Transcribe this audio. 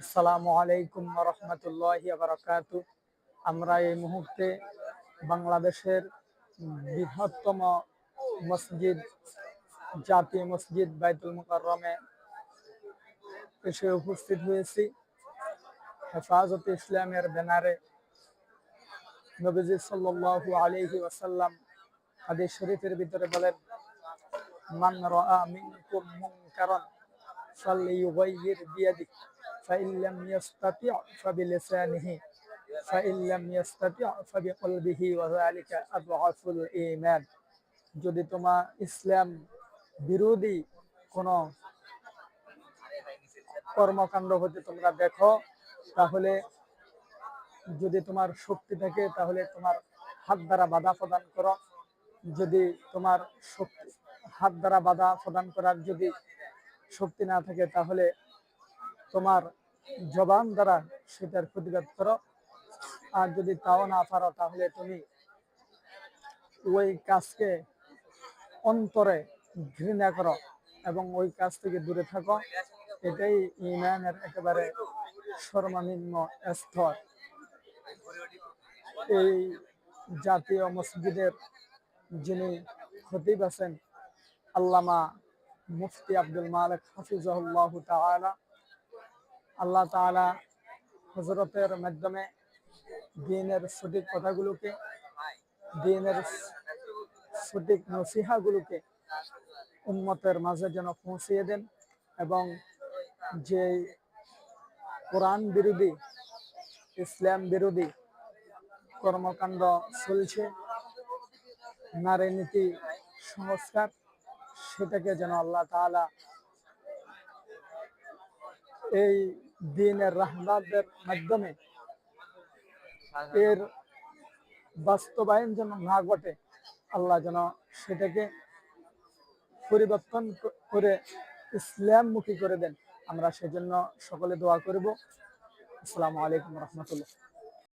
আসসালামু আলাইকুম ওয়া রাহমাতুল্লাহি ওয়া বারাকাতুহু। আমরা এই মুহূর্তে বাংলাদেশের বৃহত্তম মসজিদ জাতীয় মসজিদ বাইতুল মুকাররমে এসে উপস্থিত হয়েছি। হেফাজতে ইসলামের ব্যানারে নবীজি সাল্লাল্লাহু আলাইহি ওয়াসাল্লাম হাদিস শরীফের ভিতরে বলেন, মান রাআ মিনকুম মুনকারান ফালইয়ুগাইয়ির বিয়াদিহি ফাইন লাম ইয়াস্তাতি' ফাবিলিসানিহি ফাইন লাম ইয়াস্তাতি' ফাবিকলবিহি ওয়া যালিকা আদআফুল ঈমান। যদি তোমার ইসলাম বিরোধী কোন কর্মকাণ্ড হতে তোমরা দেখো, তাহলে যদি তোমার শক্তি থাকে তাহলে তোমার হাত দ্বারা বাধা প্রদান করো। যদি তোমার শক্তি হাত দ্বারা বাধা প্রদান করার যদি শক্তি না থাকে তাহলে তোমার জবান দ্বারা সেটার প্রতিবাদ করো। আর যদি তাও না পারো তাহলে তুমি ওই কাজকে অন্তরে ঘৃণা করো এবং ওই কাজ থেকে দূরে থাকো। এটাই ঈমানের একেবারে সর্বনিম্ন স্তর। এই জাতীয় মসজিদের যিনি খতিব আছেন আল্লামা মুফতি আব্দুল মালিক হাফিজাহুল্লাহু তাআলা, আল্লাহ তাআলা হযরতের মাধ্যমে দ্বীনের সঠিক কথাগুলোকে, দ্বীনের সঠিক নসিহাগুলোকে উম্মতের মাঝে যেন পৌঁছিয়ে দেন এবং যে কোরআন বিরোধী, ইসলাম বিরোধী কর্মকাণ্ড চলছে, নারী নীতি সংস্কার, সেটাকে যেন আল্লাহ তাআলা এই দ্বীনের রাহবারদের মাধ্যমে এর বাস্তবায়ন যেন না ঘটে, আল্লাহ যেন সেটাকে পরিবর্তন করে ইসলামমুখী করে দেন। আমরা সেজন্য সকলে দোয়া করব। আসসালামু আলাইকুম ওয়া রাহমাতুল্লাহ।